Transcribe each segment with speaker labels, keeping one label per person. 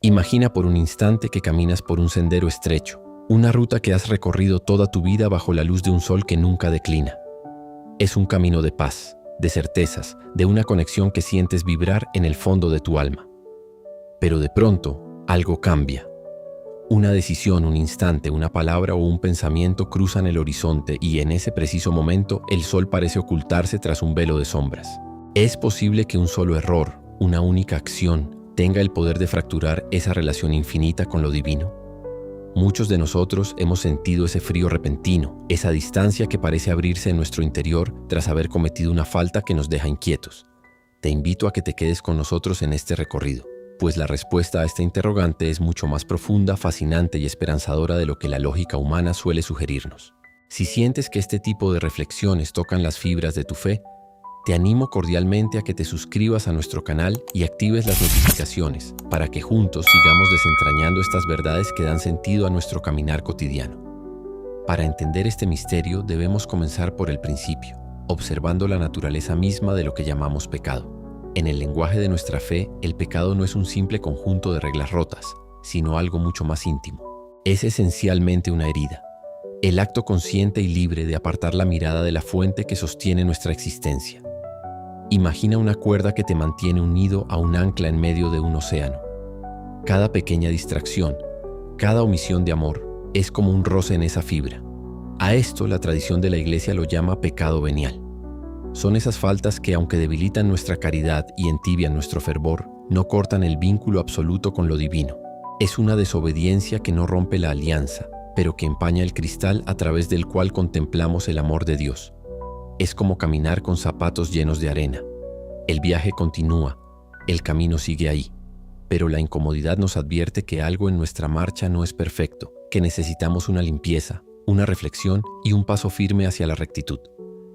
Speaker 1: Imagina por un instante que caminas por un sendero estrecho, una ruta que has recorrido toda tu vida bajo la luz de un sol que nunca declina. Es un camino de paz, de certezas, de una conexión que sientes vibrar en el fondo de tu alma. Pero de pronto, algo cambia. Una decisión, un instante, una palabra o un pensamiento cruzan el horizonte y en ese preciso momento el sol parece ocultarse tras un velo de sombras. ¿Es posible que un solo error, una única acción, tenga el poder de fracturar esa relación infinita con lo divino? Muchos de nosotros hemos sentido ese frío repentino, esa distancia que parece abrirse en nuestro interior tras haber cometido una falta que nos deja inquietos. Te invito a que te quedes con nosotros en este recorrido, pues la respuesta a esta interrogante es mucho más profunda, fascinante y esperanzadora de lo que la lógica humana suele sugerirnos. Si sientes que este tipo de reflexiones tocan las fibras de tu fe, te animo cordialmente a que te suscribas a nuestro canal y actives las notificaciones para que juntos sigamos desentrañando estas verdades que dan sentido a nuestro caminar cotidiano. Para entender este misterio debemos comenzar por el principio, observando la naturaleza misma de lo que llamamos pecado. En el lenguaje de nuestra fe, el pecado no es un simple conjunto de reglas rotas, sino algo mucho más íntimo. Es esencialmente una herida, el acto consciente y libre de apartar la mirada de la fuente que sostiene nuestra existencia. Imagina una cuerda que te mantiene unido a un ancla en medio de un océano. Cada pequeña distracción, cada omisión de amor, es como un roce en esa fibra. A esto la tradición de la Iglesia lo llama pecado venial. Son esas faltas que, aunque debilitan nuestra caridad y entibian nuestro fervor, no cortan el vínculo absoluto con lo divino. Es una desobediencia que no rompe la alianza, pero que empaña el cristal a través del cual contemplamos el amor de Dios. Es como caminar con zapatos llenos de arena. El viaje continúa, el camino sigue ahí, pero la incomodidad nos advierte que algo en nuestra marcha no es perfecto, que necesitamos una limpieza, una reflexión y un paso firme hacia la rectitud.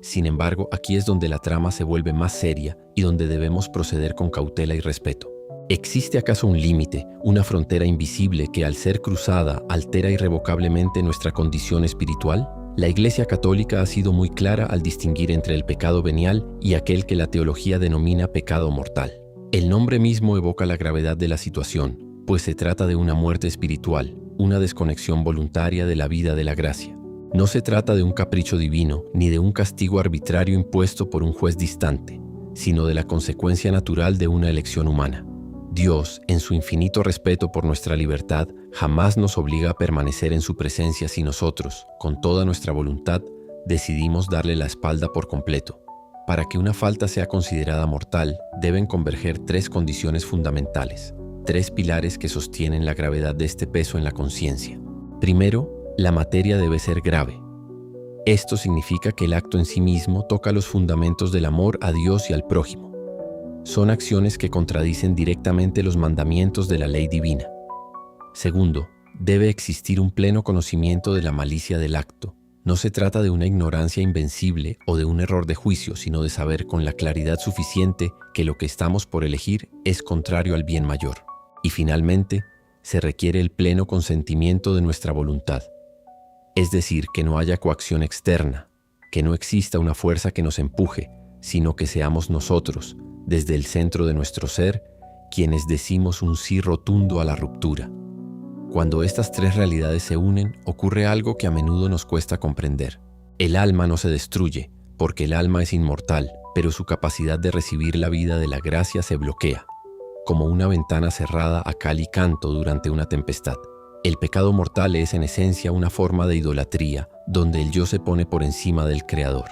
Speaker 1: Sin embargo, aquí es donde la trama se vuelve más seria y donde debemos proceder con cautela y respeto. ¿Existe acaso un límite, una frontera invisible que al ser cruzada altera irrevocablemente nuestra condición espiritual? La Iglesia Católica ha sido muy clara al distinguir entre el pecado venial y aquel que la teología denomina pecado mortal. El nombre mismo evoca la gravedad de la situación, pues se trata de una muerte espiritual, una desconexión voluntaria de la vida de la gracia. No se trata de un capricho divino, ni de un castigo arbitrario impuesto por un juez distante, sino de la consecuencia natural de una elección humana. Dios, en su infinito respeto por nuestra libertad, jamás nos obliga a permanecer en su presencia si nosotros, con toda nuestra voluntad, decidimos darle la espalda por completo. Para que una falta sea considerada mortal, deben converger tres condiciones fundamentales, tres pilares que sostienen la gravedad de este peso en la conciencia. Primero, la materia debe ser grave. Esto significa que el acto en sí mismo toca los fundamentos del amor a Dios y al prójimo. Son acciones que contradicen directamente los mandamientos de la ley divina. Segundo, debe existir un pleno conocimiento de la malicia del acto. No se trata de una ignorancia invencible o de un error de juicio, sino de saber con la claridad suficiente que lo que estamos por elegir es contrario al bien mayor. Y finalmente, se requiere el pleno consentimiento de nuestra voluntad. Es decir, que no haya coacción externa, que no exista una fuerza que nos empuje, sino que seamos nosotros, desde el centro de nuestro ser, quienes decimos un sí rotundo a la ruptura. Cuando estas tres realidades se unen, ocurre algo que a menudo nos cuesta comprender. El alma no se destruye, porque el alma es inmortal, pero su capacidad de recibir la vida de la gracia se bloquea, como una ventana cerrada a cal y canto durante una tempestad. El pecado mortal es en esencia una forma de idolatría, donde el yo se pone por encima del Creador.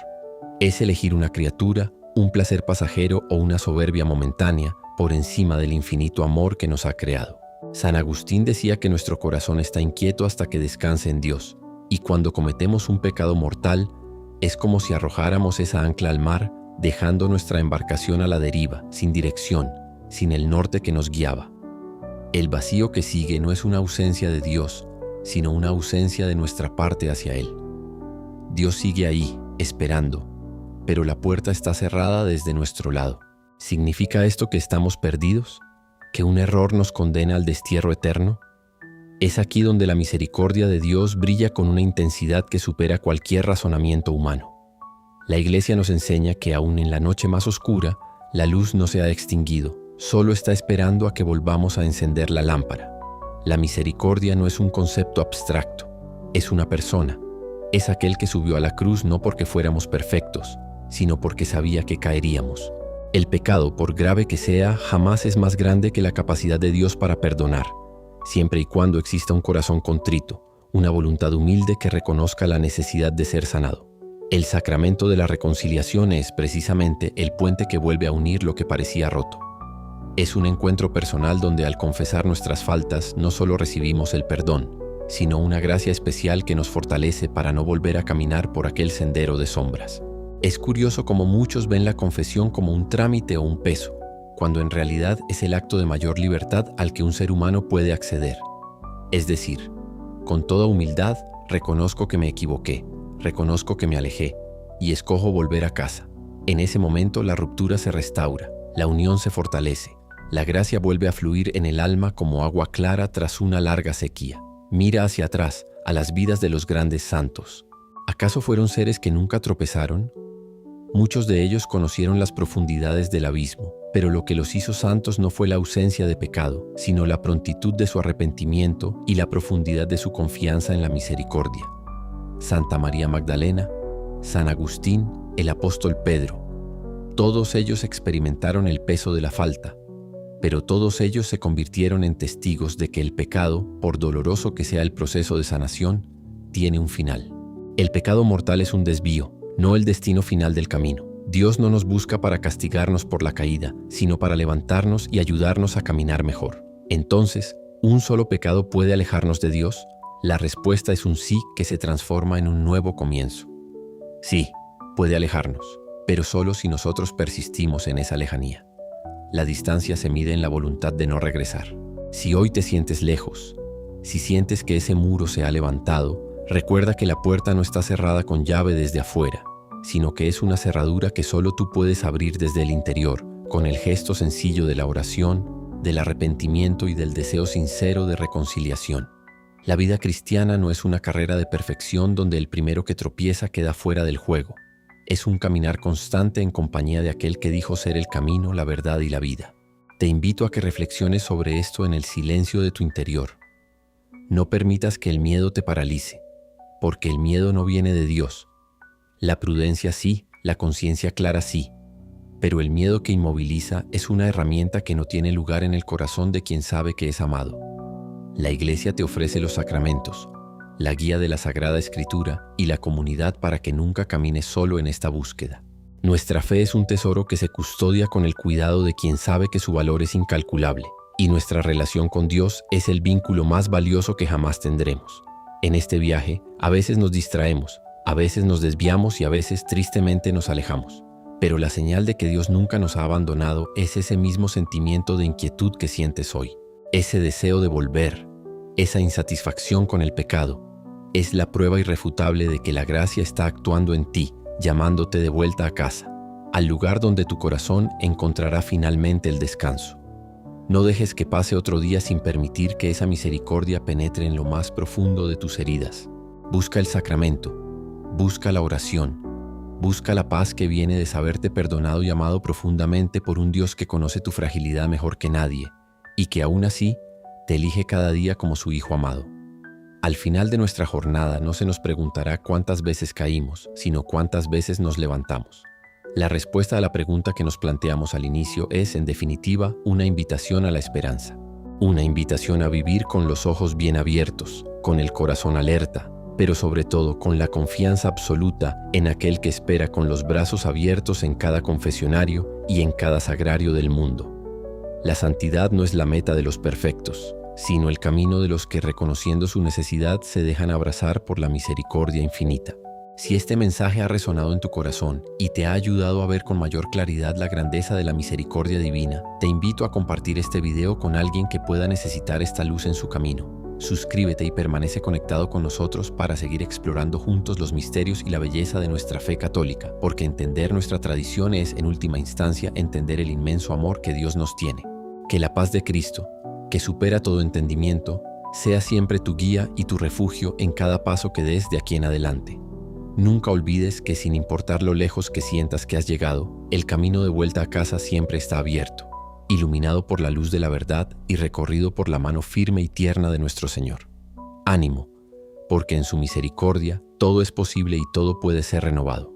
Speaker 1: Es elegir una criatura, un placer pasajero o una soberbia momentánea por encima del infinito amor que nos ha creado. San Agustín decía que nuestro corazón está inquieto hasta que descanse en Dios, y cuando cometemos un pecado mortal, es como si arrojáramos esa ancla al mar, dejando nuestra embarcación a la deriva, sin dirección, sin el norte que nos guiaba. El vacío que sigue no es una ausencia de Dios, sino una ausencia de nuestra parte hacia Él. Dios sigue ahí, esperando, pero la puerta está cerrada desde nuestro lado. ¿Significa esto que estamos perdidos? ¿Que un error nos condena al destierro eterno? Es aquí donde la misericordia de Dios brilla con una intensidad que supera cualquier razonamiento humano. La Iglesia nos enseña que aún en la noche más oscura, la luz no se ha extinguido, solo está esperando a que volvamos a encender la lámpara. La misericordia no es un concepto abstracto, es una persona. Es aquel que subió a la cruz no porque fuéramos perfectos, sino porque sabía que caeríamos. El pecado, por grave que sea, jamás es más grande que la capacidad de Dios para perdonar, siempre y cuando exista un corazón contrito, una voluntad humilde que reconozca la necesidad de ser sanado. El sacramento de la reconciliación es, precisamente, el puente que vuelve a unir lo que parecía roto. Es un encuentro personal donde al confesar nuestras faltas no solo recibimos el perdón, sino una gracia especial que nos fortalece para no volver a caminar por aquel sendero de sombras. Es curioso cómo muchos ven la confesión como un trámite o un peso, cuando en realidad es el acto de mayor libertad al que un ser humano puede acceder. Es decir, con toda humildad reconozco que me equivoqué, reconozco que me alejé y escojo volver a casa. En ese momento la ruptura se restaura, la unión se fortalece, la gracia vuelve a fluir en el alma como agua clara tras una larga sequía. Mira hacia atrás, a las vidas de los grandes santos. ¿Acaso fueron seres que nunca tropezaron? Muchos de ellos conocieron las profundidades del abismo, pero lo que los hizo santos no fue la ausencia de pecado, sino la prontitud de su arrepentimiento y la profundidad de su confianza en la misericordia. Santa María Magdalena, San Agustín, el apóstol Pedro. Todos ellos experimentaron el peso de la falta, pero todos ellos se convirtieron en testigos de que el pecado, por doloroso que sea el proceso de sanación, tiene un final. El pecado mortal es un desvío, no el destino final del camino. Dios no nos busca para castigarnos por la caída, sino para levantarnos y ayudarnos a caminar mejor. Entonces, ¿un solo pecado puede alejarnos de Dios? La respuesta es un sí que se transforma en un nuevo comienzo. Sí, puede alejarnos, pero solo si nosotros persistimos en esa lejanía. La distancia se mide en la voluntad de no regresar. Si hoy te sientes lejos, si sientes que ese muro se ha levantado, recuerda que la puerta no está cerrada con llave desde afuera, sino que es una cerradura que solo tú puedes abrir desde el interior, con el gesto sencillo de la oración, del arrepentimiento y del deseo sincero de reconciliación. La vida cristiana no es una carrera de perfección donde el primero que tropieza queda fuera del juego. Es un caminar constante en compañía de aquel que dijo ser el camino, la verdad y la vida. Te invito a que reflexiones sobre esto en el silencio de tu interior. No permitas que el miedo te paralice, porque el miedo no viene de Dios. La prudencia sí, la conciencia clara sí, pero el miedo que inmoviliza es una herramienta que no tiene lugar en el corazón de quien sabe que es amado. La Iglesia te ofrece los sacramentos, la guía de la Sagrada Escritura y la comunidad para que nunca camines solo en esta búsqueda. Nuestra fe es un tesoro que se custodia con el cuidado de quien sabe que su valor es incalculable, y nuestra relación con Dios es el vínculo más valioso que jamás tendremos. En este viaje, a veces nos distraemos, a veces nos desviamos y a veces tristemente nos alejamos. Pero la señal de que Dios nunca nos ha abandonado es ese mismo sentimiento de inquietud que sientes hoy. Ese deseo de volver, esa insatisfacción con el pecado, es la prueba irrefutable de que la gracia está actuando en ti, llamándote de vuelta a casa, al lugar donde tu corazón encontrará finalmente el descanso. No dejes que pase otro día sin permitir que esa misericordia penetre en lo más profundo de tus heridas. Busca el sacramento, busca la oración, busca la paz que viene de saberte perdonado y amado profundamente por un Dios que conoce tu fragilidad mejor que nadie y que aún así te elige cada día como su hijo amado. Al final de nuestra jornada no se nos preguntará cuántas veces caímos, sino cuántas veces nos levantamos. La respuesta a la pregunta que nos planteamos al inicio es, en definitiva, una invitación a la esperanza. Una invitación a vivir con los ojos bien abiertos, con el corazón alerta, pero sobre todo con la confianza absoluta en aquel que espera con los brazos abiertos en cada confesionario y en cada sagrario del mundo. La santidad no es la meta de los perfectos, sino el camino de los que, reconociendo su necesidad, se dejan abrazar por la misericordia infinita. Si este mensaje ha resonado en tu corazón y te ha ayudado a ver con mayor claridad la grandeza de la misericordia divina, te invito a compartir este video con alguien que pueda necesitar esta luz en su camino. Suscríbete y permanece conectado con nosotros para seguir explorando juntos los misterios y la belleza de nuestra fe católica, porque entender nuestra tradición es, en última instancia, entender el inmenso amor que Dios nos tiene. Que la paz de Cristo, que supera todo entendimiento, sea siempre tu guía y tu refugio en cada paso que des de aquí en adelante. Nunca olvides que sin importar lo lejos que sientas que has llegado, el camino de vuelta a casa siempre está abierto. iluminado por la luz de la verdad y recorrido por la mano firme y tierna de nuestro Señor. Ánimo, porque en su misericordia todo es posible y todo puede ser renovado.